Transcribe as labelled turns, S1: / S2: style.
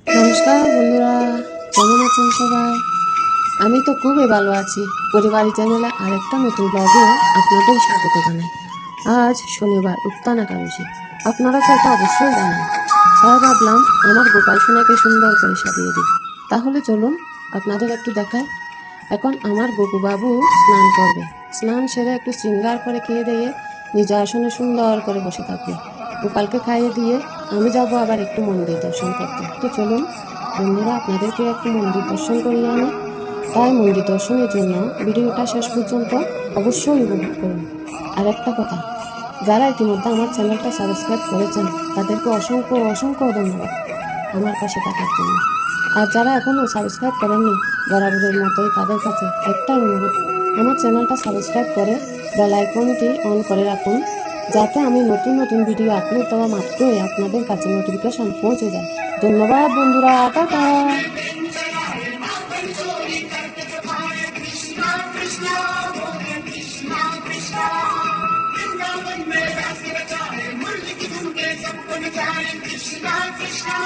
S1: নমস্কার বন্ধুরা, কেমন আছেন সবাই? আমি তো খুবই ভালো আছি। পরিবারী চ্যানেলে আরেকটা নতুন ব্লগে আপনাদের স্বাগত জানাই। আজ শনিবার, উত্তান একাদশী। আপনারা তো এটা অবশ্যই জানেন। তাই ভাবলাম আমার গোপাল সোনাকে সুন্দর করে সাজিয়ে দিই। তাহলে চলুন আপনাদের একটু দেখাই। এখন আমার গপু বাবু স্নান করবে। স্নান সেরে একটু শৃঙ্গার করে খেয়ে দিয়ে নিজ আসনে সুন্দর করে বসে থাকবে। গোপালকে খাইয়ে দিয়ে আমি যাব আবার একটু মন্দির দর্শন করতে। তো চলুন বন্ধুরা, আপনাদেরকে একটু মন্দির দর্শন করিয়ে আনি। তাই মন্দির দর্শনের জন্য ভিডিওটা শেষ পর্যন্ত অবশ্যই উপভোগ করুন। আর একটা কথা, যারা ইতিমধ্যে আমার চ্যানেলটা সাবস্ক্রাইব করেছেন তাদেরকে অসংখ্য অসংখ্য ধন্যবাদ আমার পাশে থাকার জন্য। আর যারা এখনও সাবস্ক্রাইব করেননি, বরাবরের মতোই তাদের কাছে একটাই অনুরোধ, আমার চ্যানেলটা সাবস্ক্রাইব করে বেল আইকনটি অন করে রাখুন, যাতে আমি নতুন নতুন ভিডিও আপলোড দেওয়া মাত্রই আপনাদের কাছে নোটিফিকেশন পৌঁছে যায়। ধন্যবাদ বন্ধুরা, টাটা।
S2: Krishna Krishna